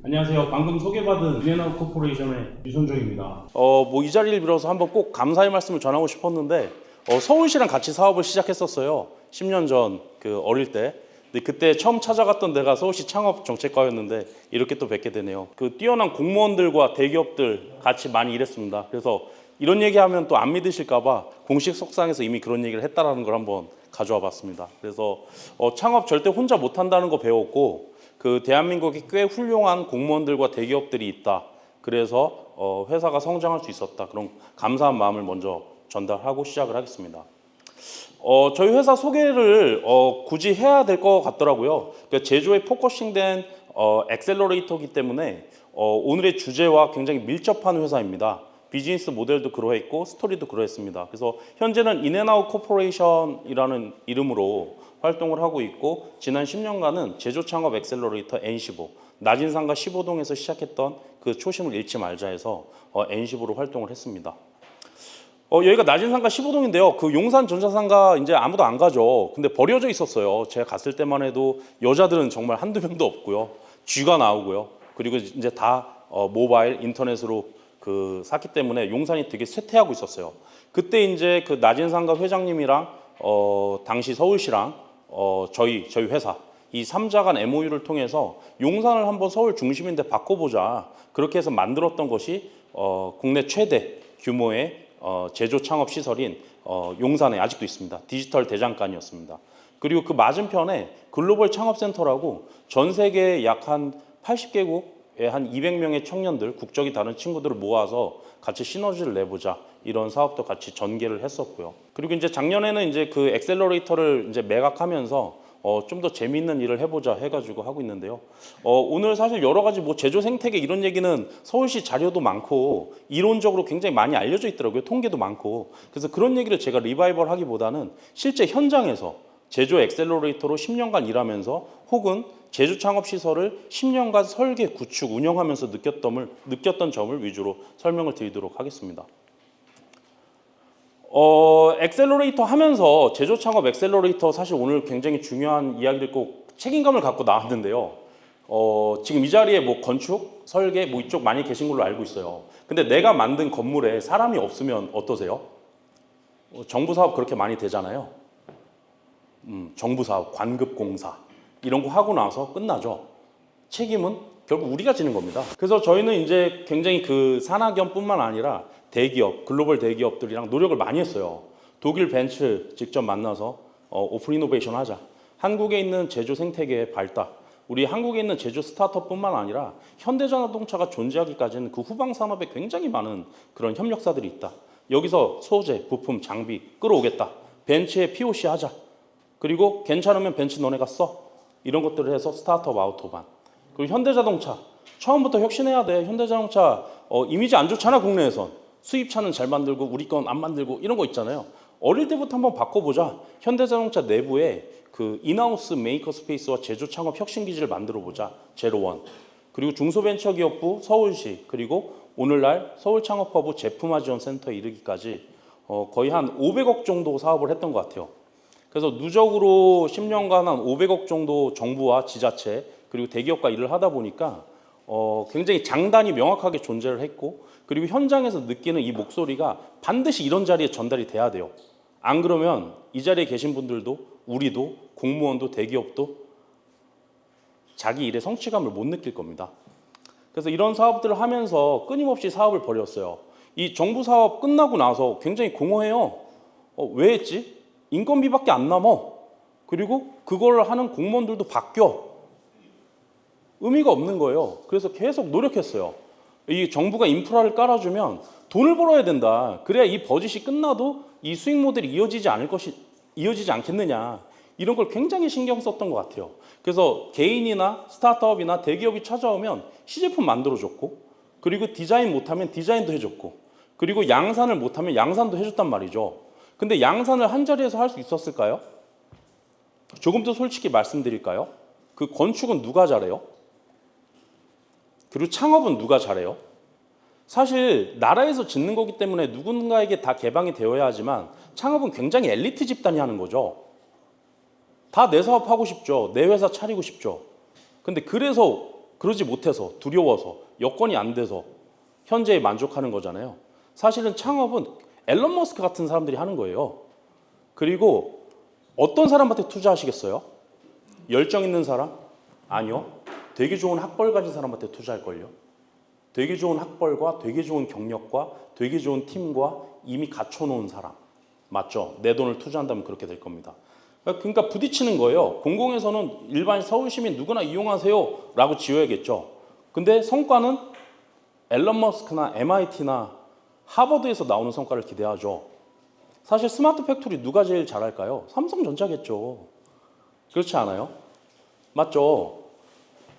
안녕하세요. 방금 소개받은 유엔아웃 코퍼레이션의 유선종입니다. 이 자리를 빌어서 한번 꼭 감사의 말씀을 전하고 싶었는데 서울시랑 같이 사업을 시작했었어요. 10년 전 어릴 때. 근데 그때 처음 찾아갔던 데가 서울시 창업정책과였는데 이렇게 또 뵙게 되네요. 뛰어난 공무원들과 대기업들 같이 많이 일했습니다. 그래서 이런 얘기하면 또 안 믿으실까봐 공식 석상에서 이미 그런 얘기를 했다라는 걸 한번 가져와 봤습니다. 그래서 창업 절대 혼자 못한다는 거 배웠고 대한민국에 꽤 훌륭한 공무원들과 대기업들이 있다. 그래서 회사가 성장할 수 있었다. 그런 감사한 마음을 먼저 전달하고 시작을 하겠습니다. 저희 회사 소개를 굳이 해야 될 것 같더라고요. 제조에 포커싱된 엑셀러레이터이기 때문에 오늘의 주제와 굉장히 밀접한 회사입니다. 비즈니스 모델도 그러했고 스토리도 그러했습니다. 그래서 현재는 인앤아웃 코퍼레이션이라는 이름으로 활동을 하고 있고 지난 10년간은 제조 창업 엑셀러레이터 N15 낮은 상가 15동에서 시작했던 그 초심을 잃지 말자 해서 N15로 활동을 했습니다. 여기가 낮은 상가 15동인데요. 용산 전자상가 이제 아무도 안 가죠. 근데 버려져 있었어요. 제가 갔을 때만 해도 여자들은 정말 한두 명도 없고요. 쥐가 나오고요. 그리고 이제 다 모바일 인터넷으로 샀기 때문에 용산이 되게 쇠퇴하고 있었어요. 그때 이제 낮은 상가 회장님이랑 당시 서울시랑 저희 회사 이 3자 간 MOU를 통해서 용산을 한번 서울 중심인데 바꿔보자. 그렇게 해서 만들었던 것이 국내 최대 규모의 제조 창업 시설인 용산에 아직도 있습니다. 디지털 대장간이었습니다. 그리고 그 맞은편에 글로벌 창업센터라고 전 세계 약 한 80개국에 한 200명의 청년들, 국적이 다른 친구들을 모아서 같이 시너지를 내보자. 이런 사업도 같이 전개를 했었고요. 그리고 이제 작년에는 이제 엑셀러레이터를 이제 매각하면서 좀 더 재미있는 일을 해보자 해가지고 하고 있는데요. 오늘 사실 여러 가지 제조 생태계 이런 얘기는 서울시 자료도 많고 이론적으로 굉장히 많이 알려져 있더라고요. 통계도 많고. 그래서 그런 얘기를 제가 리바이벌 하기보다는 실제 현장에서 제조 엑셀러레이터로 10년간 일하면서 혹은 제조 창업 시설을 10년간 설계, 구축, 운영하면서 느꼈던 점을 위주로 설명을 드리도록 하겠습니다. 엑셀러레이터 하면서 제조 창업 엑셀러레이터 사실 오늘 굉장히 중요한 이야기를 꼭 책임감을 갖고 나왔는데요. 지금 이 자리에 건축, 설계 이쪽 많이 계신 걸로 알고 있어요. 근데 내가 만든 건물에 사람이 없으면 어떠세요? 정부 사업 그렇게 많이 되잖아요. 정부 사업, 관급공사 이런 거 하고 나서 끝나죠. 책임은 결국 우리가 지는 겁니다. 그래서 저희는 이제 굉장히 산학연뿐만 아니라 대기업, 글로벌 대기업들이랑 노력을 많이 했어요. 독일 벤츠 직접 만나서 오픈 이노베이션 하자. 한국에 있는 제조 생태계의 발달, 우리 한국에 있는 제조 스타트업뿐만 아니라 현대자동차가 존재하기까지는 그 후방 산업에 굉장히 많은 그런 협력사들이 있다. 여기서 소재, 부품, 장비 끌어오겠다. 벤츠에 POC 하자. 그리고 괜찮으면 벤츠 너네가 써. 이런 것들을 해서 스타트업 아우토반. 그리고 현대자동차 처음부터 혁신해야 돼. 현대자동차 이미지 안 좋잖아 국내에선. 수입차는 잘 만들고 우리 건 안 만들고 이런 거 있잖아요. 어릴 때부터 한번 바꿔보자. 현대자동차 내부에 인하우스 메이커 스페이스와 제조 창업 혁신 기지를 만들어 보자. 제로원. 그리고 중소벤처기업부 서울시 그리고 오늘날 서울창업허브 제품화지원센터에 이르기까지 거의 한 500억 정도 사업을 했던 것 같아요. 그래서 누적으로 10년간 한 500억 정도 정부와 지자체 그리고 대기업과 일을 하다 보니까 굉장히 장단이 명확하게 존재를 했고 그리고 현장에서 느끼는 이 목소리가 반드시 이런 자리에 전달이 돼야 돼요. 안 그러면 이 자리에 계신 분들도 우리도 공무원도 대기업도 자기 일의 성취감을 못 느낄 겁니다. 그래서 이런 사업들을 하면서 끊임없이 사업을 벌였어요. 이 정부 사업 끝나고 나서 굉장히 공허해요. 왜 했지? 인건비밖에 안 남아. 그리고 그걸 하는 공무원들도 바뀌어. 의미가 없는 거예요. 그래서 계속 노력했어요. 이 정부가 인프라를 깔아주면 돈을 벌어야 된다. 그래야 이 버짓이 끝나도 이 수익 모델이 이어지지 않겠느냐. 이런 걸 굉장히 신경 썼던 것 같아요. 그래서 개인이나 스타트업이나 대기업이 찾아오면 시제품 만들어줬고 그리고 디자인 못하면 디자인도 해줬고 그리고 양산을 못하면 양산도 해줬단 말이죠. 근데 양산을 한 자리에서 할 수 있었을까요? 조금 더 솔직히 말씀드릴까요? 건축은 누가 잘해요? 그리고 창업은 누가 잘해요? 사실 나라에서 짓는 거기 때문에 누군가에게 다 개방이 되어야 하지만 창업은 굉장히 엘리트 집단이 하는 거죠. 다 내 사업 하고 싶죠. 내 회사 차리고 싶죠. 근데 그래서 그러지 못해서 두려워서 여건이 안 돼서 현재에 만족하는 거잖아요. 사실은 창업은 앨런 머스크 같은 사람들이 하는 거예요. 그리고 어떤 사람한테 투자하시겠어요? 열정 있는 사람? 아니요. 되게 좋은 학벌 가진 사람한테 투자할걸요. 되게 좋은 학벌과 되게 좋은 경력과 되게 좋은 팀과 이미 갖춰놓은 사람. 맞죠? 내 돈을 투자한다면 그렇게 될 겁니다. 그러니까 부딪히는 거예요. 공공에서는 일반 서울시민 누구나 이용하세요 라고 지어야겠죠. 근데 성과는 앨런 머스크나 MIT나 하버드에서 나오는 성과를 기대하죠. 사실 스마트 팩토리 누가 제일 잘할까요? 삼성전자겠죠. 그렇지 않아요? 맞죠?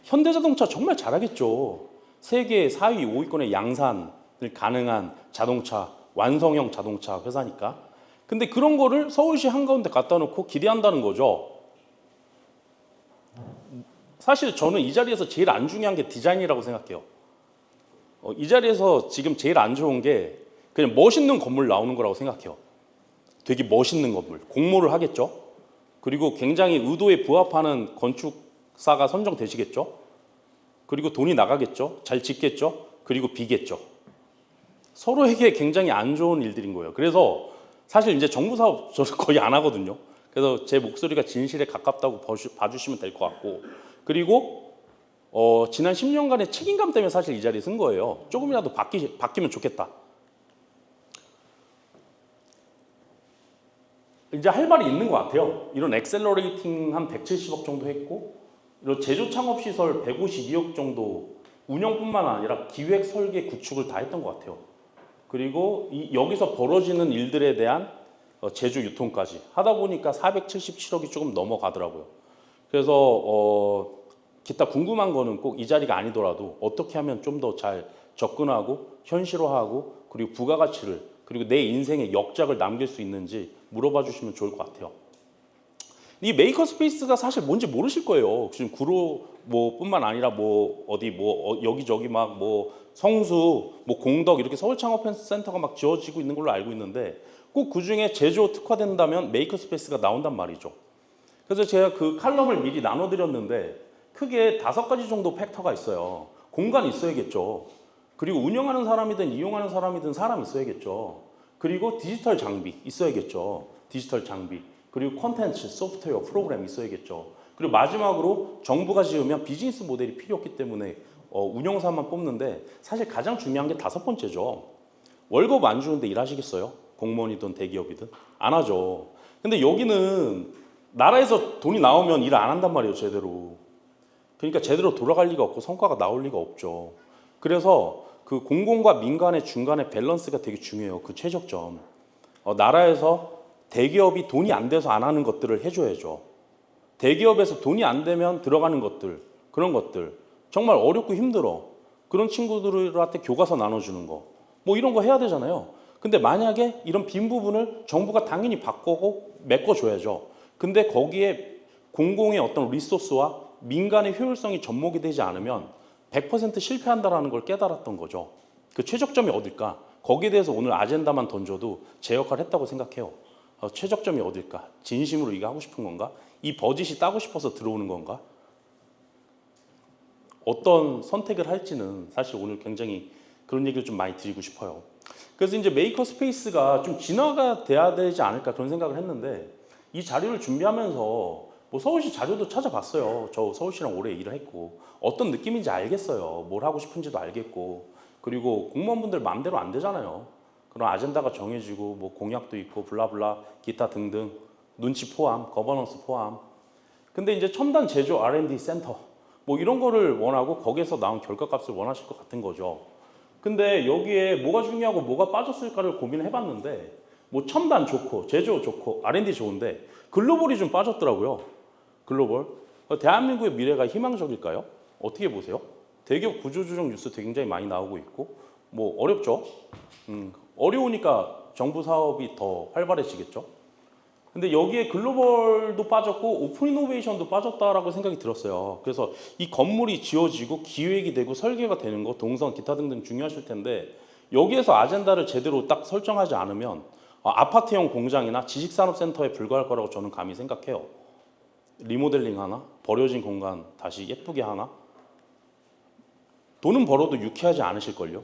현대자동차 정말 잘하겠죠. 세계 4위, 5위권의 양산을 가능한 자동차, 완성형 자동차 회사니까. 근데 그런 거를 서울시 한가운데 갖다 놓고 기대한다는 거죠. 사실 저는 이 자리에서 제일 안 중요한 게 디자인이라고 생각해요. 이 자리에서 지금 제일 안 좋은 게 그냥 멋있는 건물 나오는 거라고 생각해요. 되게 멋있는 건물, 공모를 하겠죠. 그리고 굉장히 의도에 부합하는 건축사가 선정되시겠죠. 그리고 돈이 나가겠죠. 잘 짓겠죠. 그리고 비겠죠. 서로에게 굉장히 안 좋은 일들인 거예요. 그래서 사실 이제 정부 사업 저는 거의 안 하거든요. 그래서 제 목소리가 진실에 가깝다고 봐주시면 될 것 같고, 그리고 지난 10년간의 책임감 때문에 사실 이 자리에 쓴 거예요. 조금이라도 바뀌면 좋겠다. 이제 할 말이 있는 것 같아요. 이런 엑셀러레이팅 한 170억 정도 했고, 이런 제조 창업 시설 152억 정도 운영뿐만 아니라 기획, 설계, 구축을 다 했던 것 같아요. 그리고 여기서 벌어지는 일들에 대한 제조 유통까지 하다 보니까 477억이 조금 넘어가더라고요. 그래서 기타 궁금한 거는 꼭 이 자리가 아니더라도 어떻게 하면 좀 더 잘 접근하고 현실화하고 그리고 부가가치를 그리고 내 인생의 역작을 남길 수 있는지 물어봐 주시면 좋을 것 같아요. 이 메이커 스페이스가 사실 뭔지 모르실 거예요. 지금 구로 뿐만 아니라 여기저기 막 성수, 공덕 이렇게 서울 창업 센터가 막 지어지고 있는 걸로 알고 있는데 꼭 그 중에 제조 특화된다면 메이커 스페이스가 나온단 말이죠. 그래서 제가 그 칼럼을 미리 나눠드렸는데 크게 5가지 정도 팩터가 있어요. 공간이 있어야겠죠. 그리고 운영하는 사람이든 이용하는 사람이든 사람이 있어야겠죠. 그리고 디지털 장비 있어야겠죠. 디지털 장비. 그리고 콘텐츠, 소프트웨어, 프로그램 있어야겠죠. 그리고 마지막으로 정부가 지으면 비즈니스 모델이 필요 없기 때문에 운영사만 뽑는데 사실 가장 중요한 게 5번째죠. 월급 안 주는데 일하시겠어요? 공무원이든 대기업이든? 안 하죠. 근데 여기는 나라에서 돈이 나오면 일 안 한단 말이에요, 제대로. 그러니까 제대로 돌아갈 리가 없고 성과가 나올 리가 없죠. 그래서 그 공공과 민간의 중간의 밸런스가 되게 중요해요. 그 최적점. 나라에서 대기업이 돈이 안 돼서 안 하는 것들을 해줘야죠. 대기업에서 돈이 안 되면 들어가는 것들, 그런 것들 정말 어렵고 힘들어. 그런 친구들한테 교과서 나눠주는 거, 이런 거 해야 되잖아요. 근데 만약에 이런 빈 부분을 정부가 당연히 바꾸고 메꿔줘야죠. 근데 거기에 공공의 어떤 리소스와 민간의 효율성이 접목이 되지 않으면 100% 실패한다는 걸 깨달았던 거죠. 그 최적점이 어딜까? 거기에 대해서 오늘 아젠다만 던져도 제 역할을 했다고 생각해요. 최적점이 어딜까? 진심으로 이거 하고 싶은 건가? 이 버짓이 따고 싶어서 들어오는 건가? 어떤 선택을 할지는 사실 오늘 굉장히 그런 얘기를 좀 많이 드리고 싶어요. 그래서 이제 메이커 스페이스가 좀 진화가 돼야 되지 않을까 그런 생각을 했는데 이 자료를 준비하면서 서울시 자료도 찾아봤어요. 저 서울시랑 오래 일을 했고 어떤 느낌인지 알겠어요. 뭘 하고 싶은지도 알겠고 그리고 공무원분들 마음대로 안 되잖아요. 그런 아젠다가 정해지고 공약도 있고 블라블라 기타 등등 눈치 포함, 거버넌스 포함. 근데 이제 첨단 제조 R&D 센터 이런 거를 원하고 거기에서 나온 결과값을 원하실 것 같은 거죠. 근데 여기에 뭐가 중요하고 뭐가 빠졌을까를 고민을 해봤는데 첨단 좋고 제조 좋고 R&D 좋은데 글로벌이 좀 빠졌더라고요. 글로벌. 대한민국의 미래가 희망적일까요? 어떻게 보세요? 대기업 구조조정 뉴스 굉장히 많이 나오고 있고 어렵죠. 어려우니까 정부 사업이 더 활발해지겠죠. 근데 여기에 글로벌도 빠졌고 오픈 이노베이션도 빠졌다라고 생각이 들었어요. 그래서 이 건물이 지어지고 기획이 되고 설계가 되는 거 동선 기타 등등 중요하실 텐데 여기에서 아젠다를 제대로 딱 설정하지 않으면 아파트형 공장이나 지식산업센터에 불과할 거라고 저는 감히 생각해요. 리모델링 하나, 버려진 공간 다시 예쁘게 하나, 돈은 벌어도 유쾌하지 않으실걸요?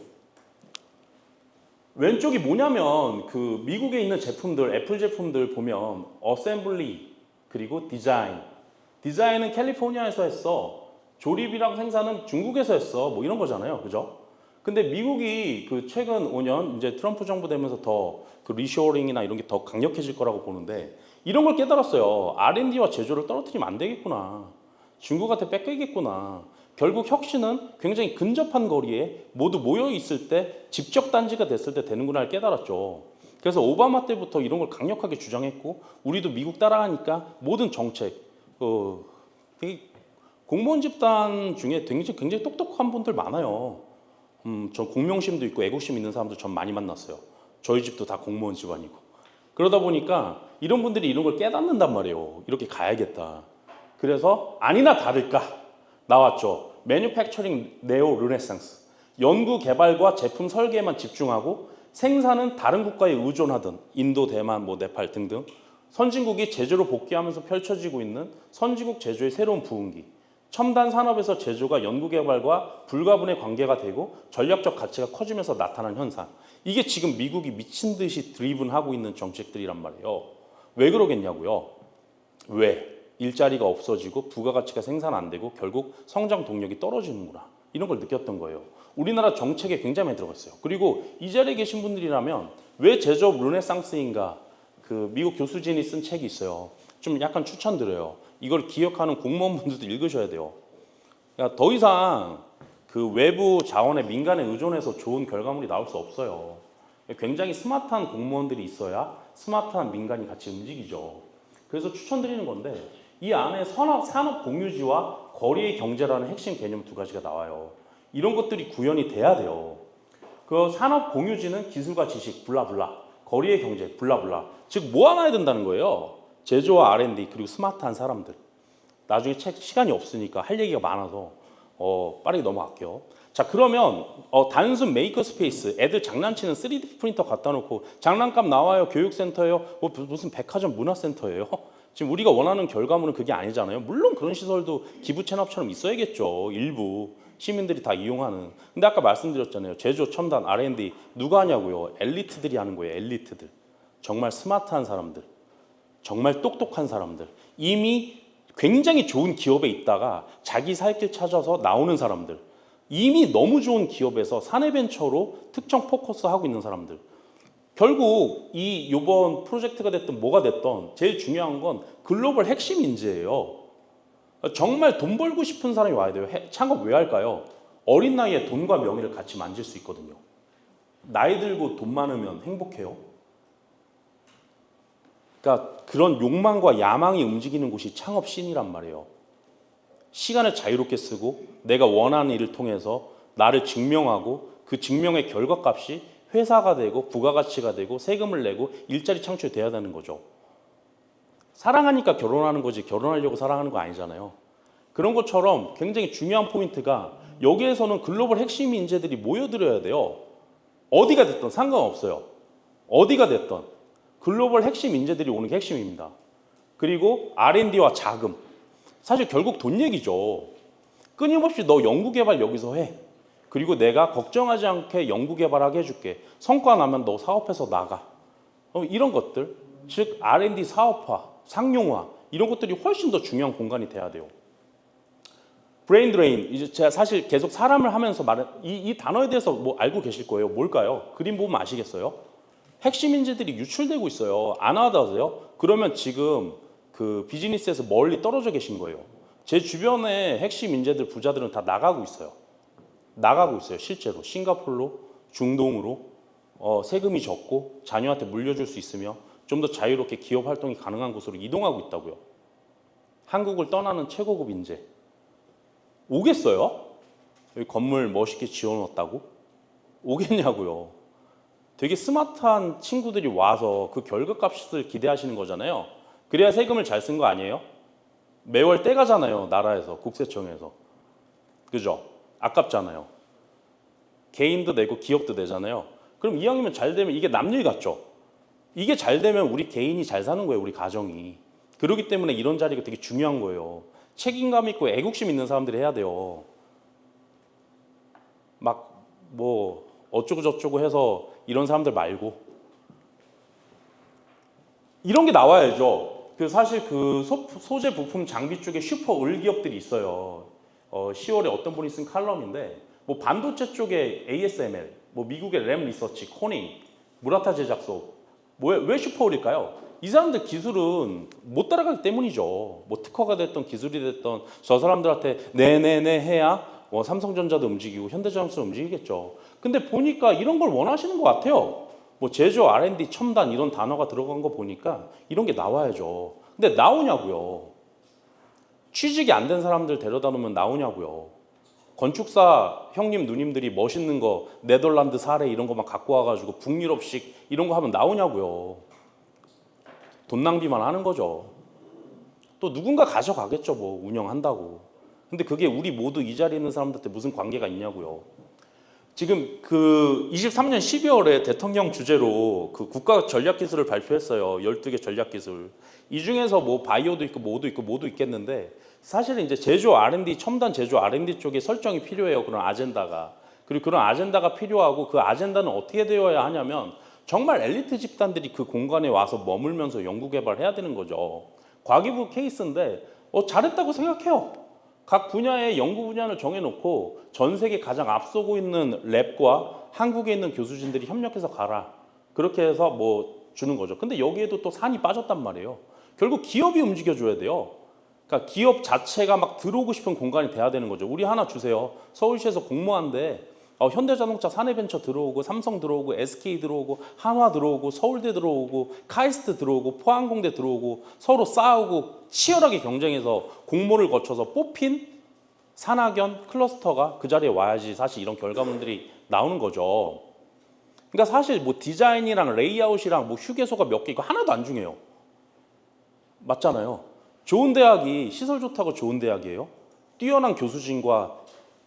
왼쪽이 뭐냐면 그 미국에 있는 제품들, 애플 제품들 보면 어셈블리 그리고 디자인. 디자인은 캘리포니아에서 했어. 조립이랑 생산은 중국에서 했어. 뭐 이런 거잖아요. 그죠? 근데 미국이 그 최근 5년 이제 트럼프 정부 되면서 더 그 리쇼어링이나 이런 게 더 강력해질 거라고 보는데 이런 걸 깨달았어요. R&D와 제조를 떨어뜨리면 안 되겠구나. 중국한테 뺏기겠구나. 결국 혁신은 굉장히 근접한 거리에 모두 모여 있을 때 집적 단지가 됐을 때 되는구나를 깨달았죠. 그래서 오바마 때부터 이런 걸 강력하게 주장했고 우리도 미국 따라하니까 모든 정책, 이 공무원 집단 중에 굉장히 똑똑한 분들 많아요. 전 공명심도 있고 애국심 있는 사람도 전 많이 만났어요. 저희 집도 다 공무원 집안이고. 그러다 보니까 이런 분들이 이런 걸 깨닫는단 말이에요. 이렇게 가야겠다. 그래서 아니나 다를까 나왔죠. 매뉴팩처링 네오 르네상스. 연구 개발과 제품 설계에만 집중하고 생산은 다른 국가에 의존하던 인도, 대만, 네팔 등등 선진국이 제조로 복귀하면서 펼쳐지고 있는 선진국 제조의 새로운 부흥기. 첨단 산업에서 제조가 연구개발과 불가분의 관계가 되고 전략적 가치가 커지면서 나타난 현상. 이게 지금 미국이 미친 듯이 드리븐하고 있는 정책들이란 말이에요. 왜 그러겠냐고요? 왜? 일자리가 없어지고 부가가치가 생산 안 되고 결국 성장 동력이 떨어지는구나. 이런 걸 느꼈던 거예요. 우리나라 정책에 굉장히 많이 들어갔어요. 그리고 이 자리에 계신 분들이라면 왜 제조업 르네상스인가 그 미국 교수진이 쓴 책이 있어요. 좀 약간 추천드려요. 이걸 기억하는 공무원분들도 읽으셔야 돼요. 그러니까 더 이상 그 외부 자원에 민간에 의존해서 좋은 결과물이 나올 수 없어요. 굉장히 스마트한 공무원들이 있어야 스마트한 민간이 같이 움직이죠. 그래서 추천드리는 건데 이 안에 산업 공유지와 거리의 경제라는 핵심 개념 두 가지가 나와요. 이런 것들이 구현이 돼야 돼요. 그 산업 공유지는 기술과 지식 블라블라, 거리의 경제 블라블라. 즉 모아놔야 된다는 거예요. 제조와 R&D 그리고 스마트한 사람들. 나중에 시간이 없으니까 할 얘기가 많아서 빠르게 넘어갈게요. 자 그러면 단순 메이커 스페이스 애들 장난치는 3D 프린터 갖다 놓고 장난감 나와요 교육센터예요 무슨 백화점 문화센터예요. 지금 우리가 원하는 결과물은 그게 아니잖아요. 물론 그런 시설도 기부 체납처럼 있어야겠죠. 일부 시민들이 다 이용하는. 근데 아까 말씀드렸잖아요. 제조 첨단 R&D 누가 하냐고요. 엘리트들이 하는 거예요. 엘리트들. 정말 스마트한 사람들, 정말 똑똑한 사람들, 이미 굉장히 좋은 기업에 있다가 자기 살 길 찾아서 나오는 사람들, 이미 너무 좋은 기업에서 사내벤처로 특정 포커스하고 있는 사람들. 결국 이번 프로젝트가 됐든 뭐가 됐든 제일 중요한 건 글로벌 핵심 인재예요. 정말 돈 벌고 싶은 사람이 와야 돼요. 창업 왜 할까요? 어린 나이에 돈과 명예를 같이 만질 수 있거든요. 나이 들고 돈 많으면 행복해요. 그러니까 그런 욕망과 야망이 움직이는 곳이 창업씬이란 말이에요. 시간을 자유롭게 쓰고 내가 원하는 일을 통해서 나를 증명하고 그 증명의 결과값이 회사가 되고 부가가치가 되고 세금을 내고 일자리 창출돼야 되는 거죠. 사랑하니까 결혼하는 거지 결혼하려고 사랑하는 거 아니잖아요. 그런 것처럼 굉장히 중요한 포인트가 여기에서는 글로벌 핵심 인재들이 모여들어야 돼요. 어디가 됐든 상관없어요. 어디가 됐든 글로벌 핵심 인재들이 오는 게 핵심입니다. 그리고 R&D와 자금. 사실 결국 돈 얘기죠. 끊임없이 너 연구개발 여기서 해. 그리고 내가 걱정하지 않게 연구개발하게 해줄게. 성과 나면 너 사업해서 나가. 이런 것들, 즉 R&D 사업화, 상용화 이런 것들이 훨씬 더 중요한 공간이 돼야 돼요. 브레인 드레인, 이제 제가 사실 계속 사람을 하면서 말한 이 단어에 대해서 뭐 알고 계실 거예요. 뭘까요? 그림 보면 아시겠어요? 핵심 인재들이 유출되고 있어요. 안 하다세요? 그러면 지금 그 비즈니스에서 멀리 떨어져 계신 거예요. 제 주변에 핵심 인재들, 부자들은 다 나가고 있어요. 나가고 있어요. 실제로 싱가포르로, 중동으로 세금이 적고 자녀한테 물려줄 수 있으며 좀 더 자유롭게 기업 활동이 가능한 곳으로 이동하고 있다고요. 한국을 떠나는 최고급 인재. 오겠어요? 여기 건물 멋있게 지어놓았다고? 오겠냐고요. 되게 스마트한 친구들이 와서 그 결과값을 기대하시는 거잖아요. 그래야 세금을 잘 쓴 거 아니에요? 매월 떼가잖아요. 나라에서, 국세청에서. 그죠? 아깝잖아요. 개인도 내고 기업도 내잖아요. 그럼 이왕이면 잘 되면 이게 남일 같죠? 이게 잘 되면 우리 개인이 잘 사는 거예요. 우리 가정이. 그렇기 때문에 이런 자리가 되게 중요한 거예요. 책임감 있고 애국심 있는 사람들이 해야 돼요. 막 뭐 어쩌고 저쩌고 해서 이런 사람들 말고 이런 게 나와야죠. 그 사실 그 소재 부품 장비 쪽에 슈퍼 을기업들이 있어요. 10월에 어떤 분이 쓴 칼럼인데 뭐 반도체 쪽에 ASML, 뭐 미국의 램 리서치, 코닝, 무라타 제작소 왜 슈퍼 을일까요? 이 사람들 기술은 못 따라가기 때문이죠. 뭐 특허가 됐던 기술이 됐던 저 사람들한테 네네네 해야 삼성전자도 움직이고 현대자동차도 움직이겠죠. 근데 보니까 이런 걸 원하시는 것 같아요. 뭐 제조, R&D, 첨단 이런 단어가 들어간 거 보니까 이런 게 나와야죠. 근데 나오냐고요. 취직이 안 된 사람들 데려다 놓으면 나오냐고요. 건축사 형님 누님들이 멋있는 거 네덜란드 사례 이런 거만 갖고 와가지고 북유럽식 이런 거 하면 나오냐고요. 돈 낭비만 하는 거죠. 또 누군가 가져가겠죠. 뭐 운영한다고. 근데 그게 우리 모두 이 자리에 있는 사람들한테 무슨 관계가 있냐고요. 지금 그 23년 12월에 대통령 주재로 그 국가 전략 기술을 발표했어요. 12개 전략 기술. 이 중에서 뭐 바이오도 있고 뭐도 있고 뭐도 있겠는데 사실은 이제 제조 R&D 첨단 제조 R&D 쪽에 설정이 필요해요. 그런 아젠다가. 그리고 그런 아젠다가 필요하고 그 아젠다는 어떻게 되어야 하냐면 정말 엘리트 집단들이 그 공간에 와서 머물면서 연구 개발해야 되는 거죠. 과기부 케이스인데 잘했다고 생각해요. 각 분야의 연구 분야를 정해놓고 전 세계 가장 앞서고 있는 랩과 한국에 있는 교수진들이 협력해서 가라. 그렇게 해서 뭐 주는 거죠. 근데 여기에도 또 산이 빠졌단 말이에요. 결국 기업이 움직여줘야 돼요. 그러니까 기업 자체가 막 들어오고 싶은 공간이 돼야 되는 거죠. 우리 하나 주세요. 서울시에서 공모한데 현대자동차 사내벤처 들어오고 삼성 들어오고 SK 들어오고 한화 들어오고 서울대 들어오고 카이스트 들어오고 포항공대 들어오고 서로 싸우고 치열하게 경쟁해서 공모를 거쳐서 뽑힌 산학연 클러스터가 그 자리에 와야지 사실 이런 결과물들이 나오는 거죠. 그러니까 사실 뭐 디자인이랑 레이아웃이랑 뭐 휴게소가 몇 개 있고 하나도 안 중요해요. 맞잖아요. 좋은 대학이 시설 좋다고 좋은 대학이에요? 뛰어난 교수진과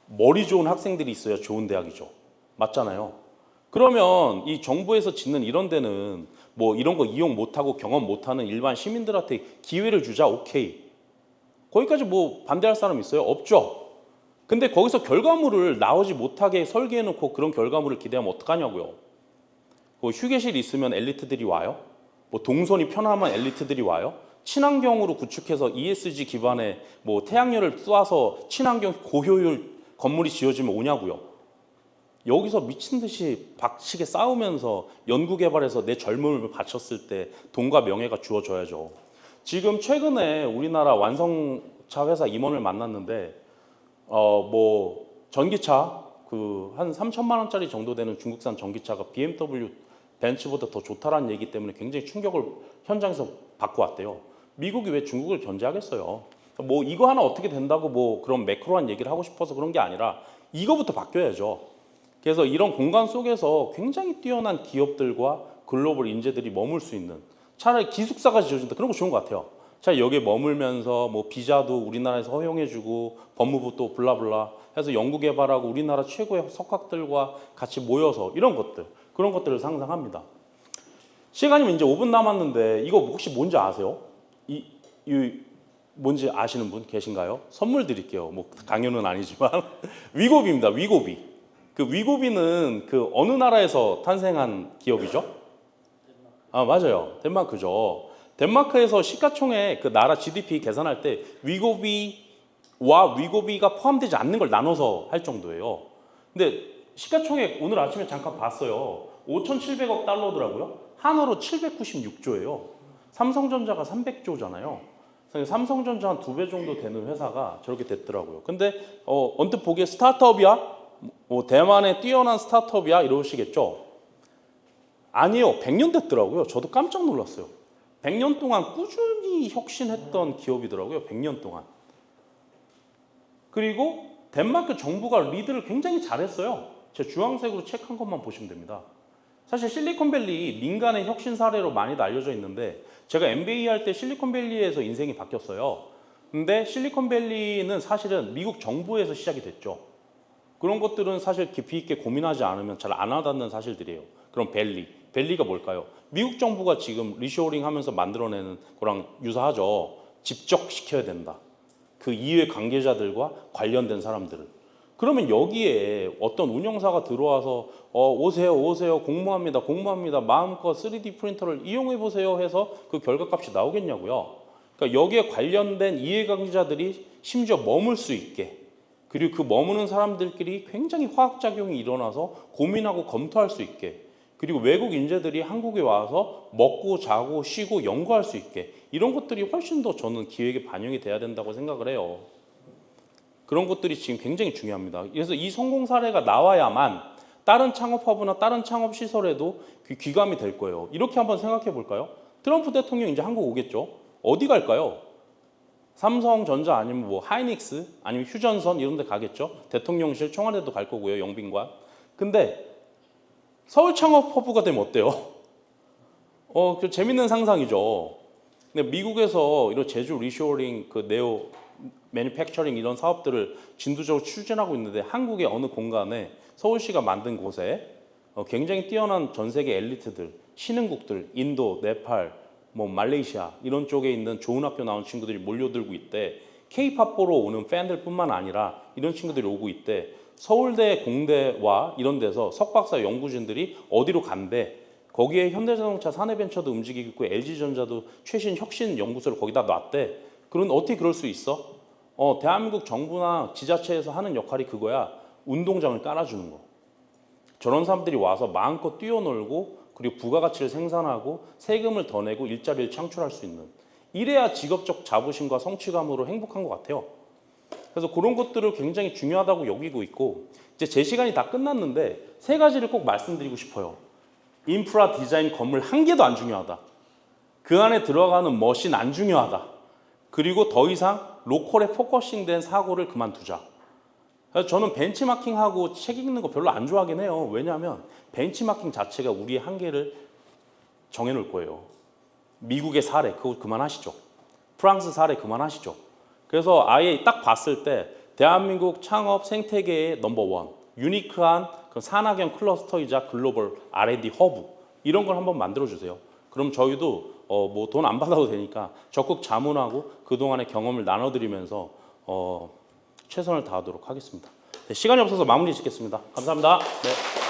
머리 좋은 학생들이 있어야 좋은 대학이죠. 맞잖아요. 그러면 이 정부에서 짓는 이런 데는 뭐 이런 거 이용 못하고 경험 못하는 일반 시민들한테 기회를 주자. 오케이. 거기까지 뭐 반대할 사람 있어요? 없죠. 근데 거기서 결과물을 나오지 못하게 설계해놓고 그런 결과물을 기대하면 어떡하냐고요. 뭐 휴게실 있으면 엘리트들이 와요? 뭐 동선이 편하면 엘리트들이 와요? 친환경으로 구축해서 ESG 기반의 뭐 태양열을 쏘아서 친환경 고효율 건물이 지어지면 오냐고요. 여기서 미친 듯이 박치게 싸우면서 연구개발해서 내 젊음을 바쳤을 때 돈과 명예가 주어져야죠. 지금 최근에 우리나라 완성차 회사 임원을 만났는데 뭐 전기차 그 한 3천만 원짜리 정도 되는 중국산 전기차가 BMW 벤츠보다 더 좋다라는 얘기 때문에 굉장히 충격을 현장에서 받고 왔대요. 미국이 왜 중국을 견제하겠어요? 뭐 이거 하나 어떻게 된다고 뭐 그런 매크로한 얘기를 하고 싶어서 그런 게 아니라 이거부터 바뀌어야죠. 그래서 이런 공간 속에서 굉장히 뛰어난 기업들과 글로벌 인재들이 머물 수 있는 차라리 기숙사가 지어진다 그런 거 좋은 것 같아요. 차라리 여기에 머물면서 뭐 비자도 우리나라에서 허용해주고 법무부 또 블라블라 해서 연구개발하고 우리나라 최고의 석학들과 같이 모여서 이런 것들 그런 것들을 상상합니다. 시간이 이제 5분 남았는데 이거 혹시 뭔지 아세요? 이 뭔지 아시는 분 계신가요? 선물 드릴게요. 뭐 강연은 아니지만 위고비입니다. 위고비. 그 위고비는 그 어느 나라에서 탄생한 기업이죠? 아 맞아요. 덴마크죠. 덴마크에서 시가총액 그 나라 GDP 계산할 때 위고비와 위고비가 포함되지 않는 걸 나눠서 할 정도예요. 근데 시가총액 오늘 아침에 잠깐 봤어요. 5,700억 달러더라고요. 한화로 796조예요. 삼성전자가 300조잖아요. 삼성전자 한 2배 정도 되는 회사가 저렇게 됐더라고요. 근데 언뜻 보기에 스타트업이야? 뭐 대만의 뛰어난 스타트업이야? 이러시겠죠? 아니요. 100년 됐더라고요. 저도 깜짝 놀랐어요. 100년 동안 꾸준히 혁신했던 기업이더라고요. 100년 동안. 그리고 덴마크 정부가 리드를 굉장히 잘했어요. 제 주황색으로 체크한 것만 보시면 됩니다. 사실 실리콘밸리 민간의 혁신 사례로 많이도 알려져 있는데 제가 MBA 할 때 실리콘밸리에서 인생이 바뀌었어요. 근데 실리콘밸리는 사실은 미국 정부에서 시작이 됐죠. 그런 것들은 사실 깊이 있게 고민하지 않으면 잘 안 와닿는 사실들이에요. 그럼 밸리가 뭘까요? 미국 정부가 지금 리쇼어링 하면서 만들어내는 거랑 유사하죠. 집적시켜야 된다. 그 이외 관계자들과 관련된 사람들을. 그러면 여기에 어떤 운영사가 들어와서 오세요 공모합니다 마음껏 3D 프린터를 이용해 보세요 해서 그 결과값이 나오겠냐고요. 그러니까 여기에 관련된 이해관계자들이 심지어 머물 수 있게, 그리고 그 머무는 사람들끼리 굉장히 화학작용이 일어나서 고민하고 검토할 수 있게, 그리고 외국 인재들이 한국에 와서 먹고 자고 쉬고 연구할 수 있게, 이런 것들이 훨씬 더 저는 기획에 반영이 돼야 된다고 생각을 해요. 그런 것들이 지금 굉장히 중요합니다. 그래서 이 성공 사례가 나와야만 다른 창업허브나 다른 창업시설에도 귀감이 될 거예요. 이렇게 한번 생각해 볼까요? 트럼프 대통령 이제 한국 오겠죠? 어디 갈까요? 삼성전자 아니면 뭐 하이닉스 아니면 휴전선 이런 데 가겠죠? 대통령실 청와대도 갈 거고요, 영빈관. 근데 서울 창업허브가 되면 어때요? 그 재밌는 상상이죠. 근데 미국에서 이런 제조 리쇼어링, 그 네오 매니팩처링 이런 사업들을 진두적으로 추진하고 있는데, 한국의 어느 공간에 서울시가 만든 곳에 굉장히 뛰어난 전 세계 엘리트들, 신흥국들, 인도, 네팔, 뭐 말레이시아 이런 쪽에 있는 좋은 학교 나온 친구들이 몰려들고 있대. K-팝 보러 오는 팬들뿐만 아니라 이런 친구들이 오고 있대. 서울대, 공대와 이런 데서 석박사 연구진들이 어디로 간대. 거기에 현대자동차, 사내벤처도 움직이고 있고 LG전자도 최신 혁신 연구소를 거기다 놨대. 그럼 어떻게 그럴 수 있어? 대한민국 정부나 지자체에서 하는 역할이 그거야. 운동장을 깔아주는 거. 저런 사람들이 와서 마음껏 뛰어놀고, 그리고 부가가치를 생산하고 세금을 더 내고 일자리를 창출할 수 있는, 이래야 직업적 자부심과 성취감으로 행복한 것 같아요. 그래서 그런 것들을 굉장히 중요하다고 여기고 있고, 이제 제 시간이 다 끝났는데 세 가지를 꼭 말씀드리고 싶어요. 인프라 디자인 건물 한 개도 안 중요하다. 그 안에 들어가는 머신 안 중요하다. 그리고 더 이상 로컬에 포커싱된 사고를 그만두자. 그래서 저는 벤치마킹하고 책 읽는 거 별로 안 좋아하긴 해요. 왜냐하면 벤치마킹 자체가 우리의 한계를 정해놓을 거예요. 미국의 사례 그거 그만하시죠. 프랑스 사례 그만하시죠. 그래서 아예 딱 봤을 때 대한민국 창업 생태계의 넘버원, 유니크한 그 산학형 클러스터이자 글로벌 R&D 허브, 이런 걸 한번 만들어주세요. 그럼 저희도 뭐 돈 안 받아도 되니까 적극 자문하고 그동안의 경험을 나눠드리면서 최선을 다하도록 하겠습니다. 네, 시간이 없어서 마무리 짓겠습니다. 감사합니다. 네.